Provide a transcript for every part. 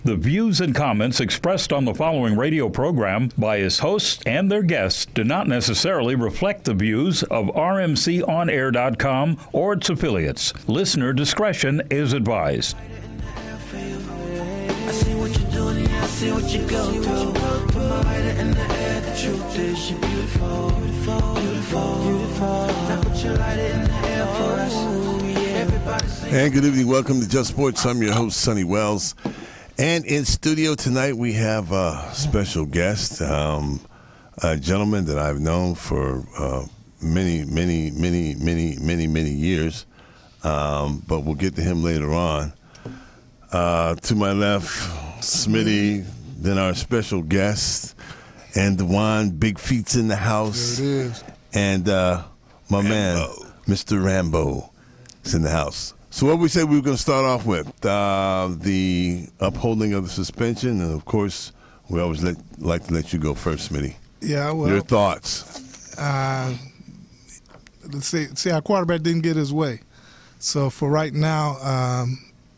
The views and comments expressed on the following radio program by its hosts and their guests do not necessarily reflect the views of RMCOnAir.com or its affiliates. Listener discretion is advised. I see what you're doing and I see what you go through. Put my lighter in the air, the truth is you're beautiful, beautiful, beautiful, beautiful. Now put your lighter in the air for us. Everybody sing. And good evening. Welcome to Just Sports. I'm your host, Sonny Wells. And in studio tonight, we have a special guest, a gentleman that I've known for many years. But we'll get to him later on. To my left, Smitty, then our special guest, and Dewan, Big Feet's in the house. There it is. And my man, Mr. Rambo, is in the house. So what we said we were going to start off with, the upholding of the suspension, and of course, we always like to let you go first, Smitty. Yeah, well, your thoughts? Let's see, our quarterback didn't get his way. So for right now,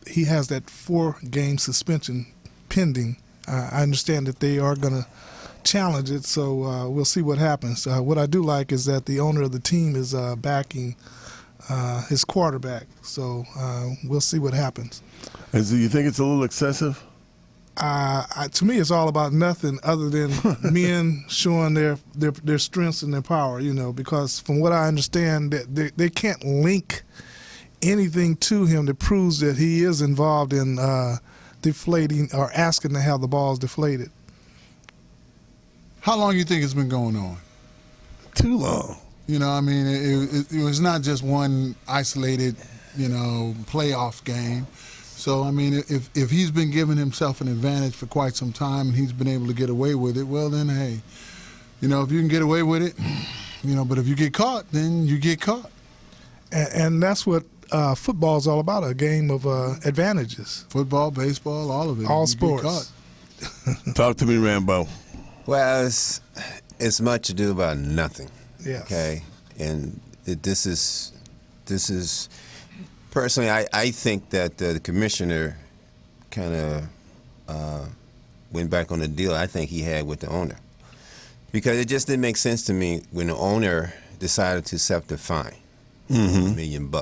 he has that 4-game suspension pending. I understand that they are going to challenge it, so we'll see what happens. What I do like is that the owner of the team is backing his quarterback, so we'll see what happens. And do you think it's a little excessive? To me, it's all about nothing other than men showing their strengths and their power, because from what I understand, they can't link anything to him that proves that he is involved in deflating or asking to have the balls deflated. How long do you think it's been going on? Too long. It was not just one isolated, playoff game. So, if he's been giving himself an advantage for quite some time and he's been able to get away with it, well, then, hey, if you can get away with it, but if you get caught, then you get caught. And that's what football is all about, a game of advantages. Football, baseball, all of it. All You sports. get caught. Talk to me, Rambo. Well, it's much ado about nothing. Yes. Okay, and this is personally, I think that the commissioner kind of went back on the deal I think he had with the owner, because it just didn't make sense to me when the owner decided to accept the fine, $1 million.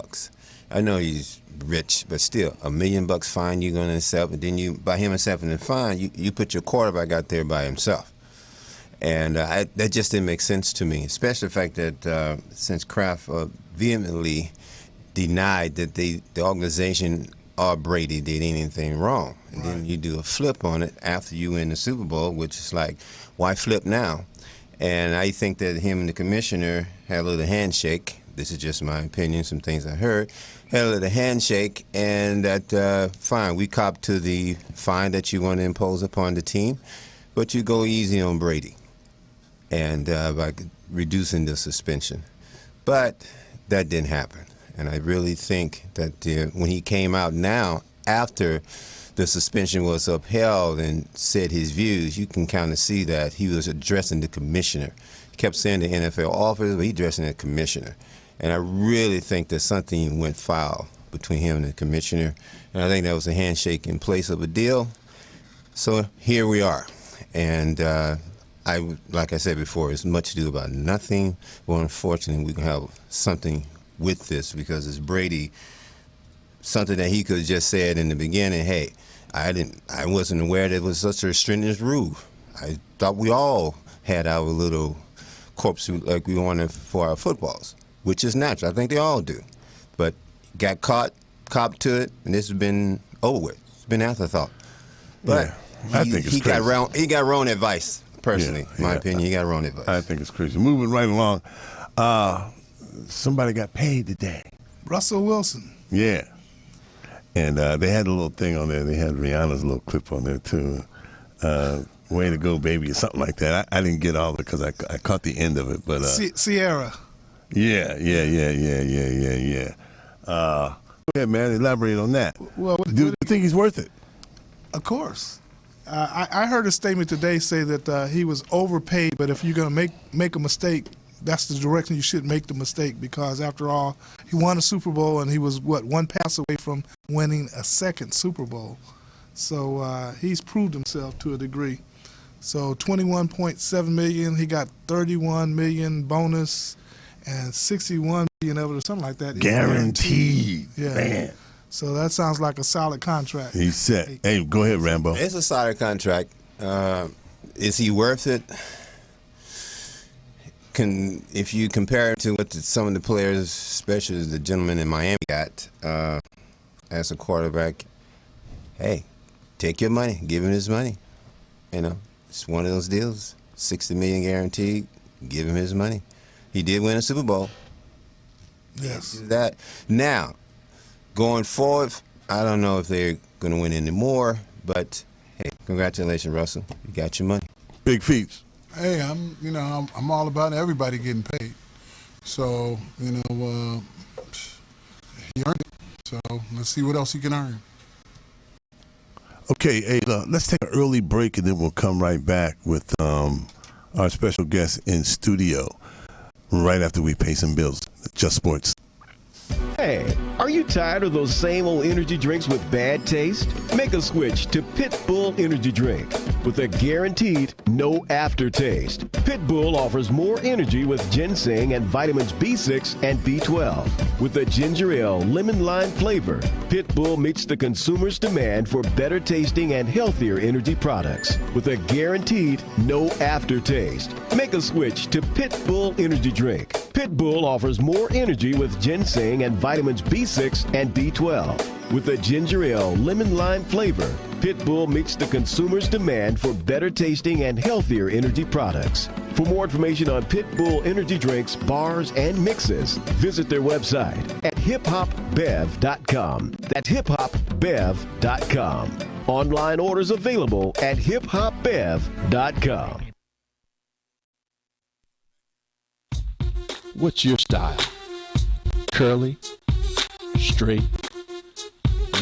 I know he's rich, but still, $1 million fine you're going to accept, and then by him accepting the fine, you put your quarterback out there by himself. And that just didn't make sense to me, especially the fact that since Kraft vehemently denied that the organization or Brady did anything wrong. And then you do a flip on it after you win the Super Bowl, which is like, why flip now? And I think that him and the commissioner had a little handshake. This is just my opinion, some things I heard. Had a little handshake, and that, fine, we cop to the fine that you want to impose upon the team, but you go easy on Brady. And by reducing the suspension. But that didn't happen. And I really think that when he came out now, after the suspension was upheld and said his views, you can kind of see that he was addressing the commissioner. He kept saying the NFL office, but he addressing the commissioner. And I really think that something went foul between him and the commissioner. And I think that was a handshake in place of a deal. So here we are. And like I said before, it's much ado about nothing. Well, unfortunately, we can have something with this because it's Brady, something that he could have just said in the beginning, hey, I wasn't aware that it was such a stringent rule. I thought we all had our little corpse like we wanted for our footballs, which is natural. I think they all do. But got caught, copped to it, and this has been over with. It's been afterthought. But I think it's he crazy. got wrong advice. Personally, my opinion, he got wrong advice. I think it's crazy. Moving right along, somebody got paid today. Russell Wilson. Yeah. And they had a little thing on there. They had Rihanna's little clip on there, too. Way to go, baby, or something like that. I didn't get all of it because I caught the end of it. But Sierra. Yeah. Go ahead, man. Elaborate on that. Well, Do you think he's worth it? Of course. I heard a statement today say that he was overpaid, but if you're going to make a mistake, that's the direction you should make the mistake, because after all, he won a Super Bowl and he was, one pass away from winning a second Super Bowl. So he's proved himself to a degree. So $21.7 million. He got $31 million bonus and $61 million of it or something like that. Guaranteed. Yeah. Man. So that sounds like a solid contract. He's set. Hey, go ahead, Rambo. It's a solid contract. Is he worth it? If you compare it to what some of the players, especially the gentleman in Miami, got as a quarterback, hey, take your money, give him his money. You know, it's one of those deals. $60 million guaranteed. Give him his money. He did win a Super Bowl. Yes. That now, going forward, I don't know if they're going to win any more, but hey, congratulations, Russell. You got your money. Big feats. Hey, I'm all about everybody getting paid. So, he earned it. So let's see what else he can earn. Okay, hey, let's take an early break and then we'll come right back with our special guest in studio right after we pay some bills. Just Sports. Hey, are you tired of those same old energy drinks with bad taste? Make a switch to Pit Bull Energy Drink with a guaranteed no aftertaste. Pit Bull offers more energy with ginseng and vitamins B6 and B12. With a ginger ale lemon lime flavor, Pit Bull meets the consumer's demand for better tasting and healthier energy products with a guaranteed no aftertaste. Make a switch to Pit Bull Energy Drink. Pit Bull offers more energy with ginseng and vitamins B6 and B12. With a ginger ale lemon lime flavor, Pit Bull meets the consumer's demand for better tasting and healthier energy products. For more information on Pit Bull energy drinks, bars, and mixes, visit their website at hiphopbev.com. That's hiphopbev.com. Online orders available at hiphopbev.com. What's your style? Curly, straight,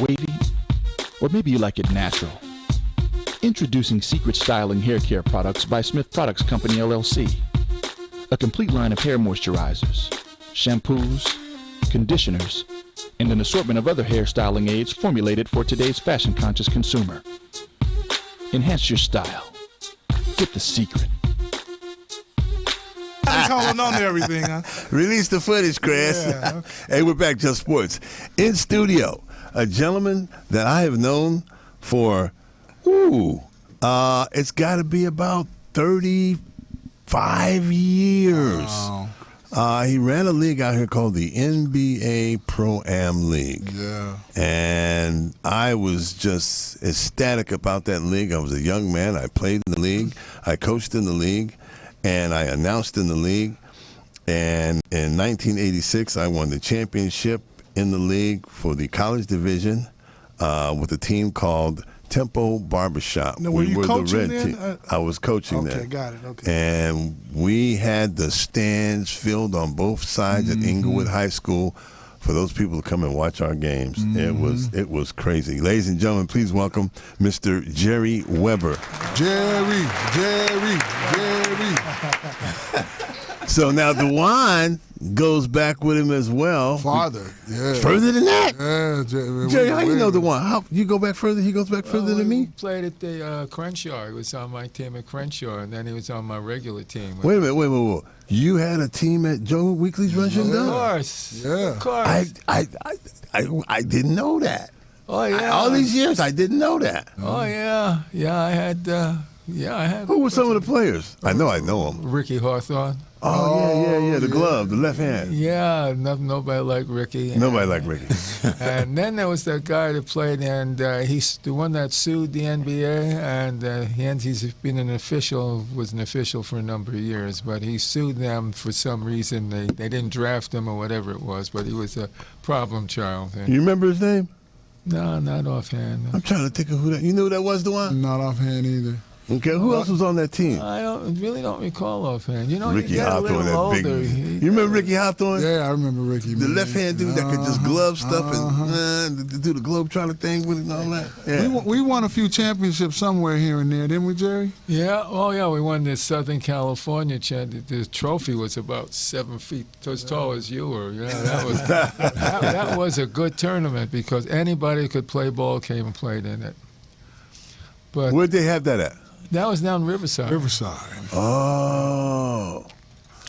wavy, or maybe you like it natural? Introducing Secret Styling Hair Care Products by Smith Products Company, LLC. A complete line of hair moisturizers, shampoos, conditioners, and an assortment of other hair styling aids formulated for today's fashion-conscious consumer. Enhance your style. Get the secret. He's holding on to everything, huh? Release the footage, Chris. Yeah. Hey, we're back, Just Sports. In studio, a gentleman that I have known for, it's got to be about 35 years. Wow. He ran a league out here called the NBA Pro-Am League. Yeah. And I was just ecstatic about that league. I was a young man. I played in the league. I coached in the league. And I announced in the league. And in 1986, I won the championship in the league for the college division with a team called Tempo Barbershop. Now, were you coaching the red then? team. I was coaching there. Okay, got it. Okay. And we had the stands filled on both sides at Inglewood High School for those people to come and watch our games. It was crazy. Ladies and gentlemen, please welcome Mr. Jerry Weber. Jerry. So now DeJuan goes back with him as well. Farther, yeah. Further than that? Yeah, Jerry, how you know DeJuan? How you go back further? He goes back further than me? We played at the Crenshaw. He was on my team at Crenshaw, and then he was on my regular team. Wait a minute. You had a team at Joe Weekly's Russian Of Dove? course. Yeah. Of course. I didn't know that. Oh, yeah. All these years, I didn't know that. Oh, yeah. Yeah, I had. Who were some of the players? I know them. Ricky Hawthorne. Oh, yeah. The glove, the left hand. Yeah, nobody liked Ricky. Nobody liked Ricky. And then there was that guy that played, and he's the one that sued the NBA, and he's been was an official for a number of years, but he sued them for some reason. They didn't draft him or whatever it was, but he was a problem child. You remember his name? No, not offhand. I'm trying to think of who that. You knew who that was, DeJuan? Not offhand either. Okay, who else was on that team? I really don't recall offhand. You know, Ricky you get a Hawthorne, little that big. older. You remember Ricky Hawthorne? Yeah, I remember Ricky. The left-hand dude that could just glove stuff and do the globe trotter thing with it and all that. Yeah. We won a few championships somewhere here and there, didn't we, Jerry? Yeah. Oh, yeah. We won the Southern California the trophy was about 7 feet as tall as you were. Yeah, that was that was a good tournament because anybody who could play ball came and played in it. But Where'd they have that at? that was down Riverside. Riverside. Oh.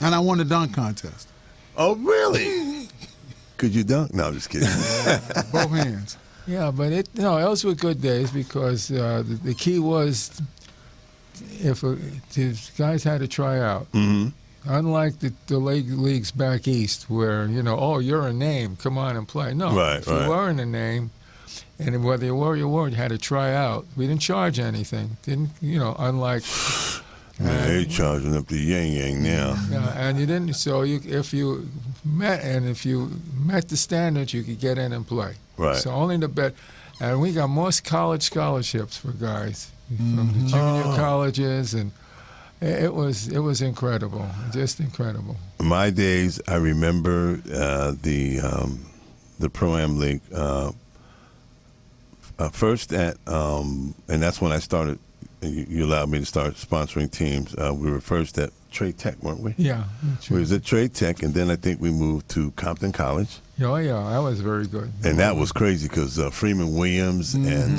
And I won the dunk contest. Oh, really? Could you dunk? No, I'm just kidding. Both hands. Yeah, but those were good days because the key was if the guys had to try out. Mm-hmm. Unlike the leagues back east where, you're a name, come on and play. No, if you weren't a name, and whether you were or you weren't, you had to try out. We didn't charge anything. Unlike... Man, they charging up the yang now. Yeah, and you didn't. So if you met the standards, you could get in and play. Right. So only the bet, and we got most college scholarships for guys from the junior colleges, and it was incredible, just incredible. In my days, I remember the Pro-Am League first and that's when I started. You allowed me to start sponsoring teams. We were first at Trade Tech, weren't we? Yeah. We was at Trade Tech, and then I think we moved to Compton College. Oh, yeah, that was very good. And that was crazy because Freeman Williams and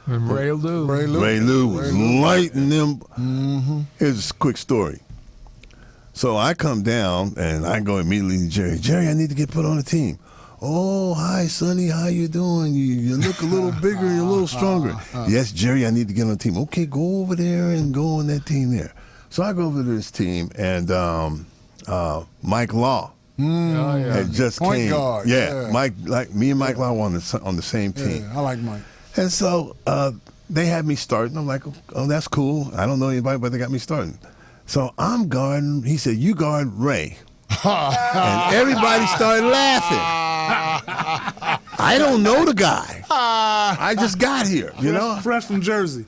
Ray Lou. Ray Lou was lighting them. Mm-hmm. Here's a quick story. So I come down, and I go immediately to Jerry. Jerry, I need to get put on a team. Oh, hi, Sonny. How you doing? You look a little bigger. You're a little stronger. Yes, Jerry, I need to get on the team. Okay, go over there and go on that team there. So I go over to this team, and Mike Law had just Point came. guard. Yeah, Mike, like me and Mike Law were on the same team. Yeah, I like Mike. And so they had me starting. I'm like, oh, that's cool. I don't know anybody, but they got me starting. So I'm guarding. He said, you guard Ray. And everybody started laughing. I don't know the guy. I just got here, Fresh from Jersey.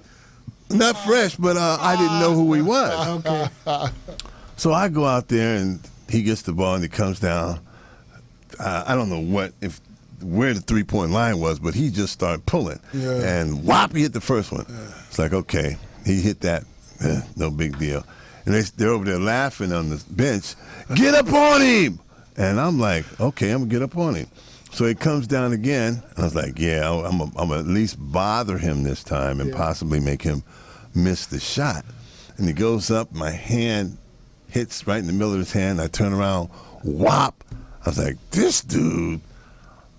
Not fresh, but I didn't know who he was. Okay. So I go out there, and he gets the ball, and he comes down. I don't know where the three-point line was, but he just started pulling. Yeah. And whop, he hit the first one. Yeah. It's like, okay, he hit that. No big deal. And they're over there laughing on the bench. Get up on him! And I'm like, okay, I'm going to get up on him. So he comes down again. And I was like, yeah, I'm going to at least bother him this time and possibly make him miss the shot. And he goes up. My hand hits right in the middle of his hand. I turn around, whop. I was like, this dude.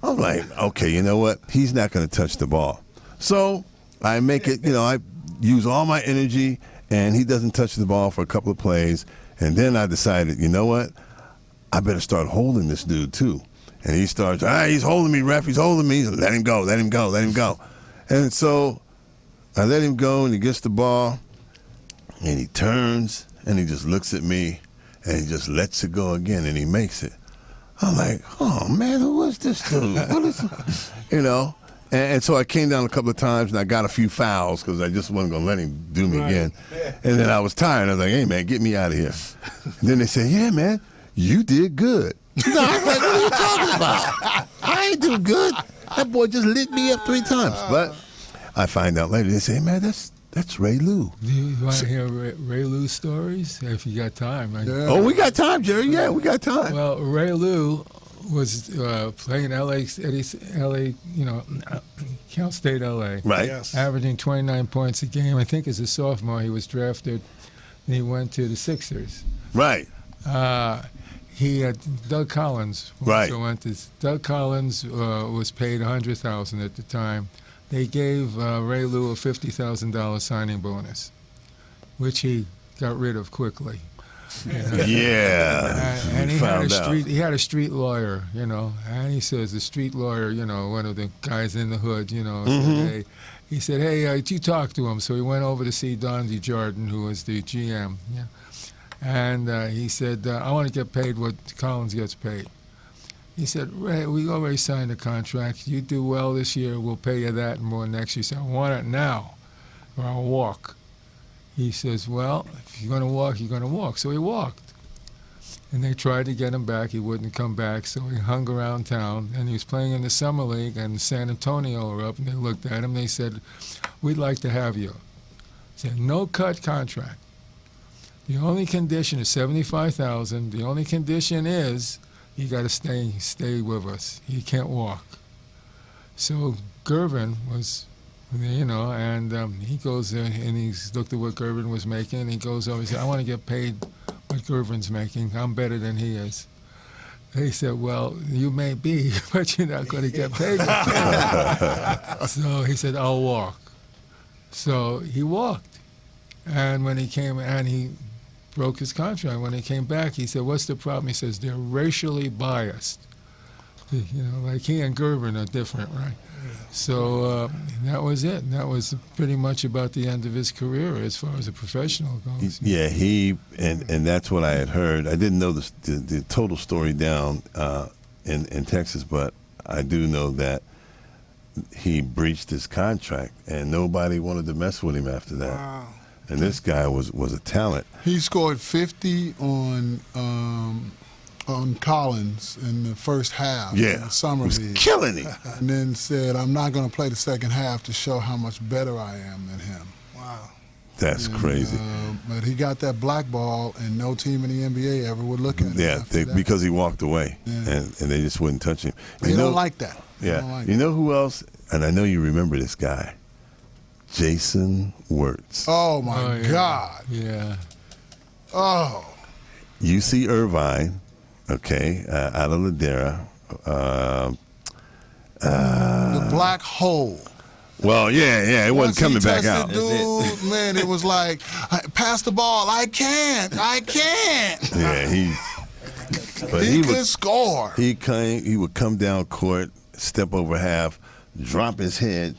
I'm like, okay, you know what? He's not going to touch the ball. So I make it, I use all my energy, and he doesn't touch the ball for a couple of plays. And then I decided, you know what? I better start holding this dude too. And he starts, he's holding me, ref, he's holding me. Let him go, let him go, let him go. And so I let him go, and he gets the ball, and he turns, and he just looks at me, and he just lets it go again, and he makes it. I'm like, oh, man, who is this dude? What is, And so I came down a couple of times, and I got a few fouls because I just wasn't going to let him do me again. And then I was tired. I was like, hey, man, get me out of here. And then they said, yeah, man, you did good. No, I was like, what are you talking about? I ain't do good. That boy just lit me up 3 times. But I find out later, they say, hey, man, that's Ray Lou. Do you want to hear Ray Lou stories? If you got time. Oh, we got time, Jerry. Yeah, we got time. Well, Ray Lou was playing LA, Cal State LA. Right. Yes. Averaging 29 points a game. I think as a sophomore he was drafted, and he went to the Sixers. Right. He had Doug Collins. Right. So went to Doug Collins was paid $100,000 at the time. They gave Ray Lou a $50,000 signing bonus, which he got rid of quickly. Yeah. And he had a street lawyer, and he says the street lawyer, one of the guys in the hood, said, hey, you talk to him. So he went over to see Don DeJarden, who was the GM. Yeah. And he said, I want to get paid what Collins gets paid. He said, Ray, we already signed a contract. You do well this year, we'll pay you that and more next year. He said, I want it now, or I'll walk. He says, well, if you're going to walk, you're going to walk. So he walked. And they tried to get him back. He wouldn't come back, so he hung around town. And he was playing in the Summer League, and San Antonio were up, and they looked at him. They said, we'd like to have you. He said, no cut contract. The only condition is $75,000. The only condition is you got to stay with us. You can't walk. So Gervin was You know, and he goes and he's looked at what Gervin was making, and he goes over and said, I want to get paid what Gervin's making. I'm better than he is. He said, well, you may be, but you're not going to get paid. So he said, I'll walk. So he walked. And when he came, and he broke his contract. When he came back, he said, what's the problem? He says, they're racially biased. You know, like he and Gervin are different, right? So that was it. And that was pretty much about the end of his career as far as a professional goes. Yeah, and that's what I had heard. I didn't know the total story down in Texas, but I do know that he breached his contract, and nobody wanted to mess with him after that. Wow. And this guy was a talent. He scored 50 on Collins in the first half. Yeah, in the summer was league, killing him. and then said, "I'm not going to play the second half to show how much better I am than him." Wow. That's crazy. But he got that black ball, and no team in the NBA ever would look at him. Yeah, after that. because he walked away, Yeah. and they just wouldn't touch him. They don't like that. They Yeah. don't like You that. know who else? And I know you remember this guy, Jason Wirtz. Oh my Oh, yeah. God! Yeah. Oh, UC Irvine, okay, out of Ladera. the black hole. Well, yeah, it wasn't coming back out. Dude, man, it was like, pass the ball. I can't. Yeah, but He he could would score. he would come down court, step over half, drop his head,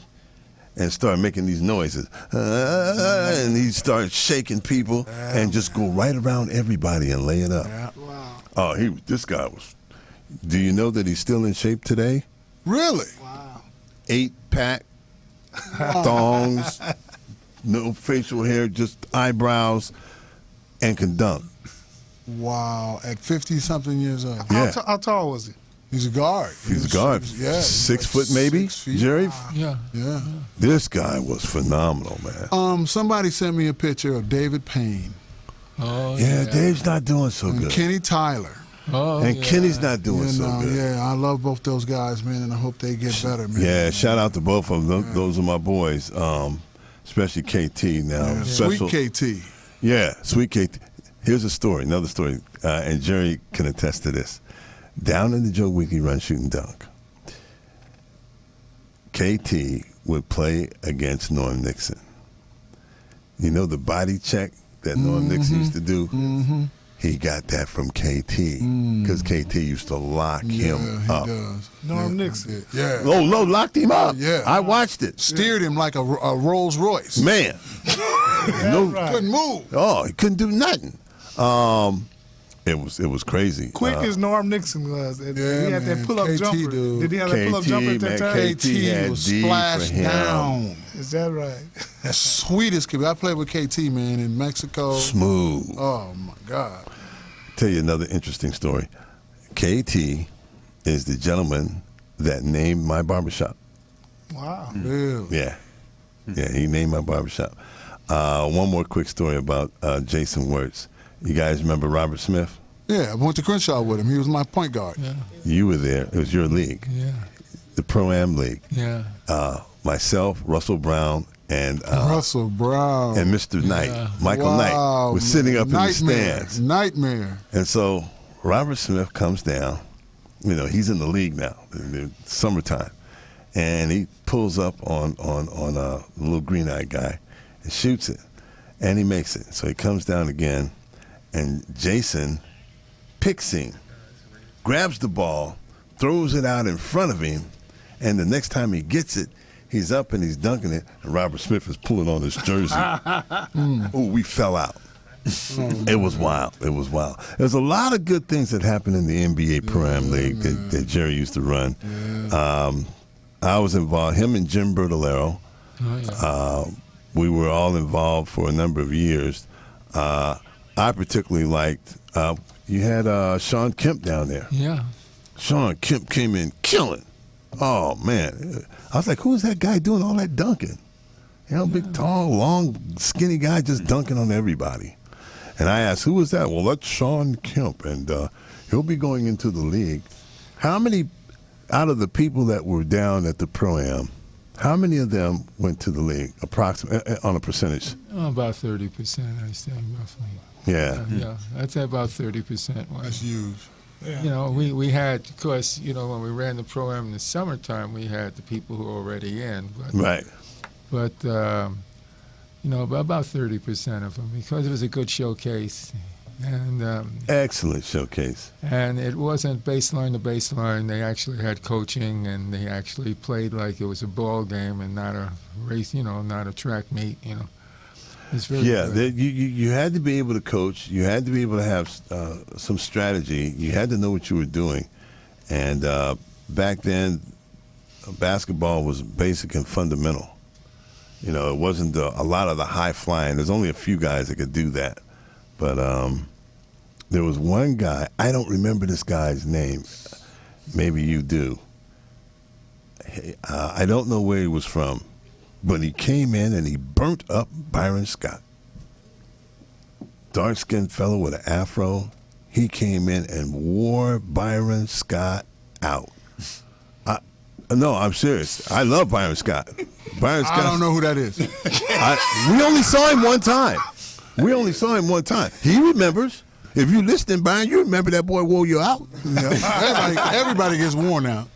and start making these noises. And he'd start shaking people and just go right around everybody and lay it up. Yeah. Wow. Oh, this guy was. Do you know that he's still in shape today? Really? Wow. 8-pack, thongs, no facial hair, just eyebrows, and can dunk. Wow. At 50-something years old. Yeah. How tall was he? He's a guard. He's a guard. Yeah. 6 foot maybe, 6 feet. Jerry? Yeah. Yeah. This guy was phenomenal, man. Somebody sent me a picture of David Payne Oh, Yeah, Dave's not doing so and good. Kenny Tyler. Oh, And yeah. Kenny's not doing You so know, good. yeah, I love both those guys, man, and I hope they get better, man. Yeah, shout out to both of them. Those are my boys, especially KT now. Yeah. Special, Sweet KT. Yeah, sweet KT. Here's a story, another story, and Jerry can attest to this. Down in the Joe Weekly Run Shoot and Dunk, KT would play against Norm Nixon. You know the body check that Norm Nixon used to do? Mm-hmm. He got that from KT because KT used to lock him he up. does. Norm Yeah, Nixon. Yeah. Oh, no, locked him up. Yeah. I watched it. Steered him like a Rolls Royce. Man. No, Couldn't move. oh, he couldn't do nothing. It was crazy. Quick as Norm Nixon was. And Yeah, he had man. that pull-up KT, jumper. dude. Did he have that pull-up KT, jumper at that man, time? KT had KT was D for splashed him. down. Is that right? Sweetest kid. I played with KT, man, in Mexico. Smooth. Oh, my God. Tell you another interesting story. KT is the gentleman that named my barbershop. Wow. Really? Yeah. Yeah, he named my barbershop. One more quick story about Jason Wirtz. You guys remember Robert Smith? Yeah, I went to Crenshaw with him. He was my point guard. Yeah. You were there. It was your league, Yeah. the Pro-Am League. Yeah. Myself, Russell Brown, and Russell Brown. and Mr. Knight, Yeah. Michael Knight, Wow, was sitting up Nightmare. in the stands. Nightmare. And so Robert Smith comes down. You know, he's in the league now, in the summertime. And he pulls up on a little green-eyed guy and shoots it. And he makes it. So he comes down again, and Jason picks him, grabs the ball, throws it out in front of him, and the next time he gets it, he's up and he's dunking it, and Robert Smith is pulling on his jersey. Oh, we fell out. It was wild. It was wild. There's a lot of good things that happened in the NBA Pro-Am League that Jerry used to run. I was involved, him and Jim Bertolero. Oh, yeah. We were all involved for a number of years. I particularly liked, you had Sean Kemp down there. Yeah. Sean Kemp came in killing. Oh, man. I was like, who's that guy doing all that dunking? You know, big, tall, long, skinny guy just dunking on everybody. And I asked, who was that? Well, that's Sean Kemp, and he'll be going into the league. How many, out of the people that were down at the Pro-Am, How many of them went to the league, approximately, on a percentage? About 30%, I say, roughly. Yeah. Yeah, I'd say about 30%. That's huge. Yeah. You know, we had, of course, you know, when we ran the program in the summertime, we had the people who were already in. But, Right. But, you know, about 30% of them, because it was a good showcase. And Excellent showcase. and it wasn't baseline to baseline. They actually had coaching, and they actually played like it was a ball game and not a race, you know, not a track meet, you know. It's very Yeah, good. you had to be able to coach. You had to be able to have some strategy. You had to know what you were doing. And back then, basketball was basic and fundamental. You know, it wasn't a lot of the high flying. There's only a few guys that could do that. But there was one guy, I don't remember this guy's name. Maybe you do. I don't know where he was from, but he came in and he burnt up Byron Scott. Dark-skinned fellow with an afro. He came in and wore Byron Scott out. No, I'm serious. I love Byron Scott. Byron Scott. I don't know who that is. We only saw him one time. He remembers. If you listening, Byron, you remember that boy wore you out. Everybody gets worn out.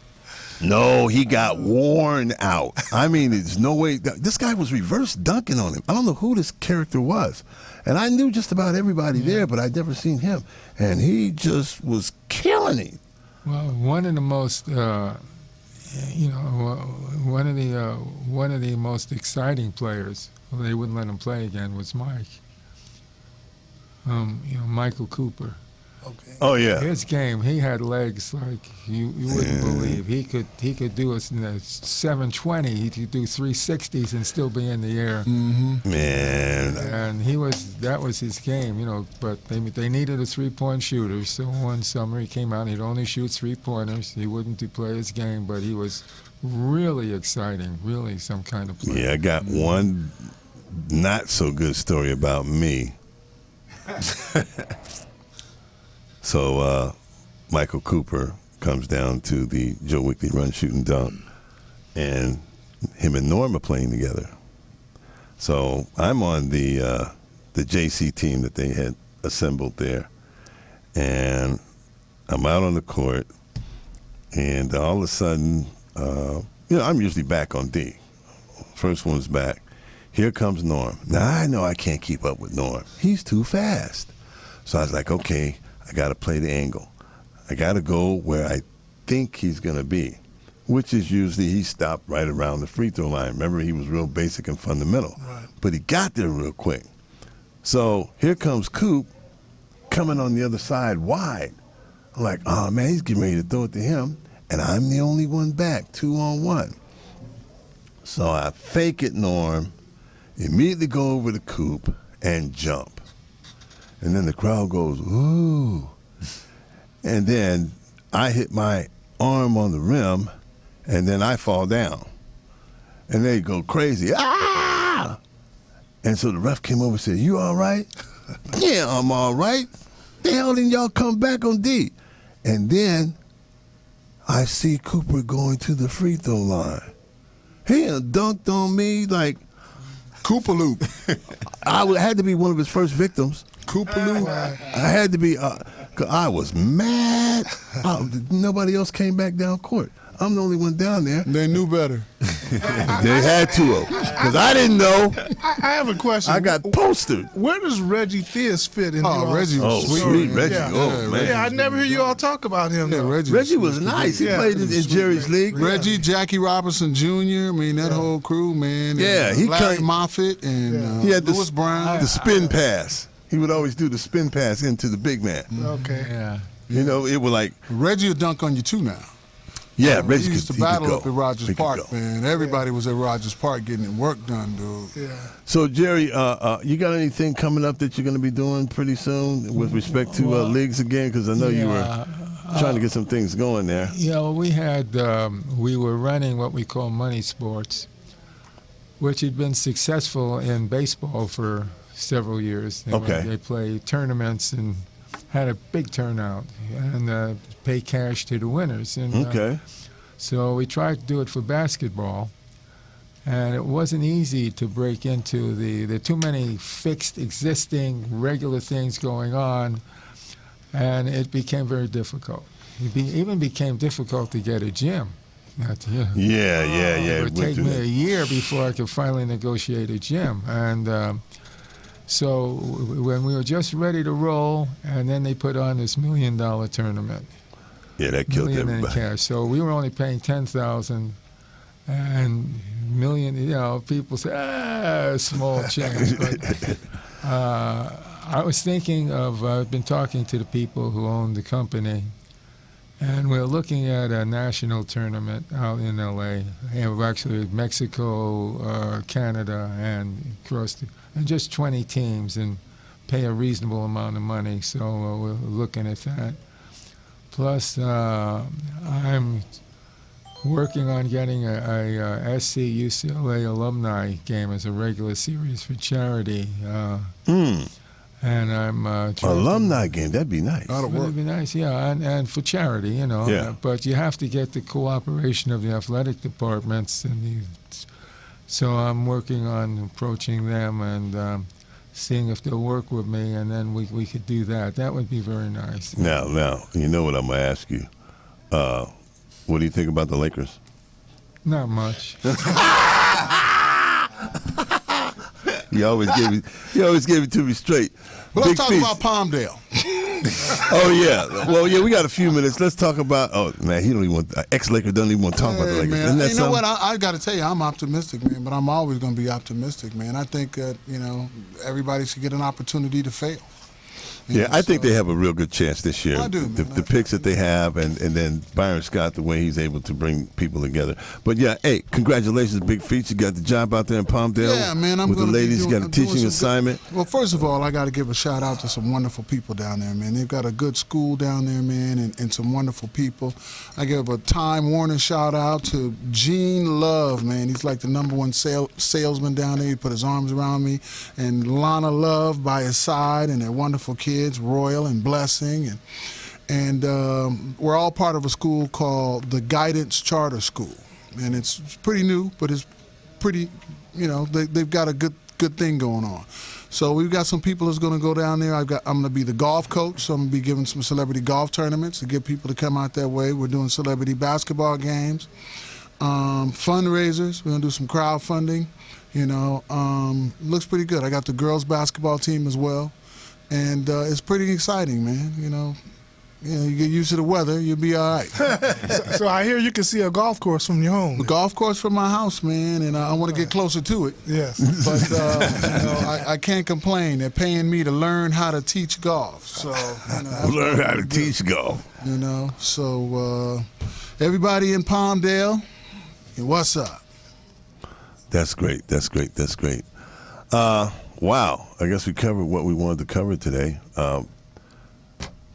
No, he got worn out. I mean, there's no way. This guy was reverse dunking on him. I don't know who this character was. And I knew just about everybody there, but I'd never seen him. And he just was killing him. Well, one of the most, you know, one of the most exciting players. Well, they wouldn't let him play again. Was Mike. You know, Michael Cooper. Okay. Oh, yeah. His game, he had legs like you wouldn't believe. He could do a 720. He could do 360s and still be in the air. Mm-hmm. Man. And that was his game, you know. But they needed a 3-point shooter. So one summer he came out. He'd only shoot 3-pointers. He wouldn't play his game, but he was really exciting. Really some kind of player. Yeah, I got one not so good story about me. So Michael Cooper comes down to the Joe Wickley Run, Shoot, and Dunk, and him and Norm are playing together. So I'm on the JC team that they had assembled there, and I'm out on the court, and all of a sudden, you know, I'm usually back on D. First one's back. Here comes Norm. Now, I know I can't keep up with Norm. He's too fast. So I was like, okay, I got to play the angle. I got to go where I think he's going to be, which is usually he stopped right around the free throw line. Remember, he was real basic and fundamental. Right. But he got there real quick. So here comes Coop coming on the other side wide. I'm like, oh, man, he's getting ready to throw it to him, and I'm the only one back, 2-on-1. So I fake it, Norm, immediately go over to Coop and jump. And then the crowd goes, ooh. And then I hit my arm on the rim, and then I fall down. And they go crazy, ah! And so the ref came over and said, you all right? Yeah, I'm all right. The hell didn't y'all come back on D? And then I see Cooper going to the free throw line. He dunked on me like Cooper Loop. I had to be one of his first victims. Cooper Loop. I had to be. 'Cause I was mad. Nobody else came back down court. I'm the only one down there. They knew better. They had to, because I didn't know. I have a question. I got postered. Where does Reggie Theus fit in? Oh, Reggie was Oh, sweet. sweet Reggie. Yeah. Oh, man. Yeah, I never hear you all talk about him. Yeah, though. Reggie Was nice. He Yeah. played in Jerry's league. Reggie, Jackie Robinson Jr., I mean, that whole crew, man. Yeah, And he Larry came- Moffitt and He had Louis Brown. the spin pass. He would always do the spin pass into the big man. Okay. Yeah. You know, it was like, Reggie will dunk on you, too, now. yeah, Reggie He used to could battle go. up at Rogers He could Park, go. man. Everybody was at Rogers Park getting work done, dude. Yeah. So, Jerry, you got anything coming up that you're going to be doing pretty soon with respect to leagues again? Because I know you were trying to get some things going there. Yeah, well, we were running what we call money sports, which had been successful in baseball for several years. They played tournaments and had a big turnout and pay cash to the winners. And, Okay. So we tried to do it for basketball, And it wasn't easy to break into there are too many fixed, existing, regular things going on, and it became very difficult. It even became difficult to get a gym. Yeah. It would take me a year before I could finally negotiate a gym. And so when we were just ready to roll, and then they put on this $1 million tournament. Yeah, that killed $1 million everybody. in cash. So we were only paying $10,000, and million. People say, small change. But I was thinking of. I've been talking to the people who own the company, and we're looking at a national tournament out in L.A. And we're actually Mexico, Canada, and and just 20 teams, and pay a reasonable amount of money. So we're looking at that. Plus, I'm working on getting a SC UCLA alumni game as a regular series for charity. And I'm alumni game. That'd be nice. That'd be nice, yeah, and for charity, Yeah. But you have to get the cooperation of the athletic departments, so I'm working on approaching them and seeing if they'll work with me, and then we could do that. That would be very nice. Now, you know what I'm gonna ask you. What do you think about the Lakers? Not much. You always gave it to me straight. Well, let's Big talk Feast. about Palmdale. Oh yeah. Well, yeah, we got a few minutes. Let's talk about. Oh man, he don't even want. Ex-Laker doesn't even want to talk about the Lakers. Man, Isn't that you know something? what? I got to tell you, I'm optimistic, man. But I'm always going to be optimistic, man. I think that everybody should get an opportunity to fail. Yeah, I think they have a real good chance this year. I do, The man. picks that they have, and then Byron Scott, the way he's able to bring people together. But yeah, hey, congratulations, Big Feats. You got the job out there in Palmdale. Yeah, man. I'm with the gonna be ladies. You got a I'm doing teaching some good- assignment. Well, first of all, I got to give a shout out to some wonderful people down there, man. They've got a good school down there, man, and some wonderful people. I give a Time Warner shout out to Gene Love, man. He's like the #1 salesman down there. He put his arms around me, and Lana Love by his side, and their wonderful kids, Royal and Blessing, and we're all part of a school called the Guidance Charter School, and it's pretty new, but it's pretty, they've got a good thing going on. So we've got some people that's going to go down there. I'm going to be the golf coach, so I'm going to be giving some celebrity golf tournaments to get people to come out that way. We're doing celebrity basketball games, fundraisers. We're going to do some crowdfunding. Looks pretty good. I got the girls basketball team as well. And it's pretty exciting, man. You get used to the weather, you'll be all right. So I hear you can see a golf course from your home. The golf course from my house, man, and I want to get closer to it. Yes. But I can't complain. They're paying me to learn how to teach golf. So Learn how to teach golf. So everybody in Palmdale, what's up? That's great. Wow. I guess we covered what we wanted to cover today.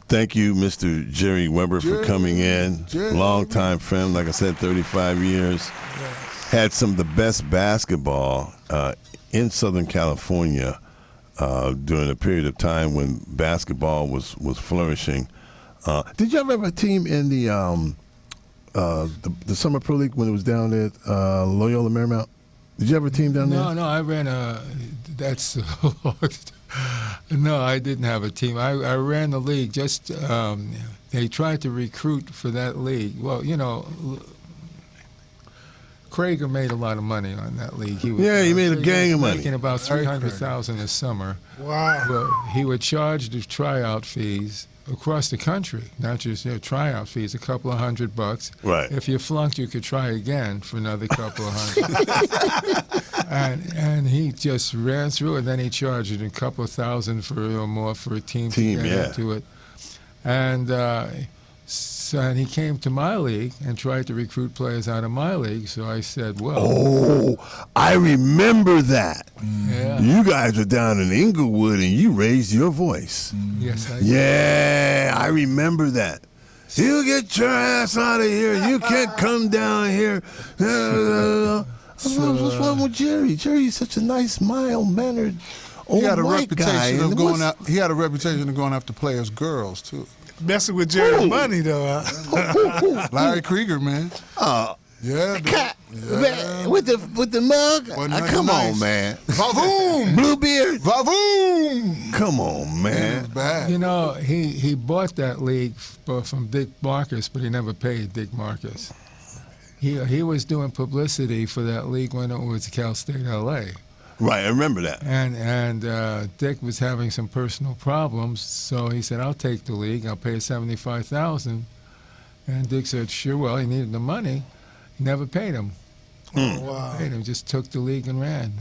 Thank you, Mr. Jerry Weber, for coming in. Long-time friend, like I said, 35 years. Had some of the best basketball in Southern California during a period of time when basketball was flourishing. Did you ever have a team in the Summer Pro League when it was down at Loyola Marymount? Did you have a team down there? No, I ran No, I didn't have a team. I ran the league. Just they tried to recruit for that league. Well, Krager made a lot of money on that league. He made a gang of money. Making about $300,000 a summer. Wow. Well, he would charge the tryout fees across the country, not just tryout fees, a couple of $100. Right. If you flunked, you could try again for another couple of $100. and he just ran through it. Then he charged a couple of $1,000 or more for a team to get into it. And and he came to my league and tried to recruit players out of my league. So I said, well. Oh, I remember that. Yeah. You guys were down in Inglewood and you raised your voice. Yes, I did. Yeah, I remember that. You get your ass out of here. You can't come down here. What's wrong with Jerry? Jerry's such a nice, mild-mannered old white guy. He had a reputation of going after players' girls, too. Messing with Jerry's money, though. Larry Krieger, man. Oh, yeah, dude. Man, with the mug? Wasn't nothing Come nice. on, man. Vavoom! Bluebeard? Vavoom! Come on, Man, it man. was bad. You know, he bought that league from Dick Marcus, but he never paid Dick Marcus. He was doing publicity for that league when it was Cal State LA. Right, I remember that. And Dick was having some personal problems, so he said, "I'll take the league. I'll pay $75,000." And Dick said, "Sure." Well, he needed the money. He never paid him. Wow. Paid him. Just took the league and ran.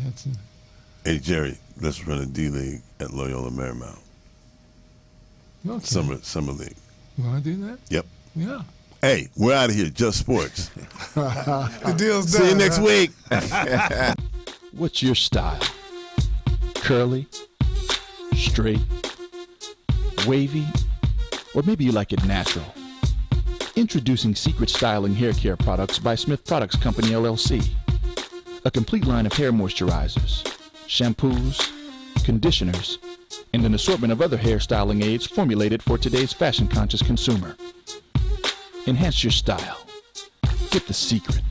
Hey, Jerry, let's run a D-League at Loyola Marymount. Okay. Summer League. You want to do that? Yep. Yeah. Hey, we're out of here. Just Sports. The deal's done. See you next huh? week. What's your style? Curly? Straight? Wavy? Or maybe you like it natural? Introducing Secret Styling Hair Care Products by Smith Products Company, LLC. A complete line of hair moisturizers, shampoos, conditioners, and an assortment of other hair styling aids formulated for today's fashion-conscious consumer. Enhance your style. Get the secret.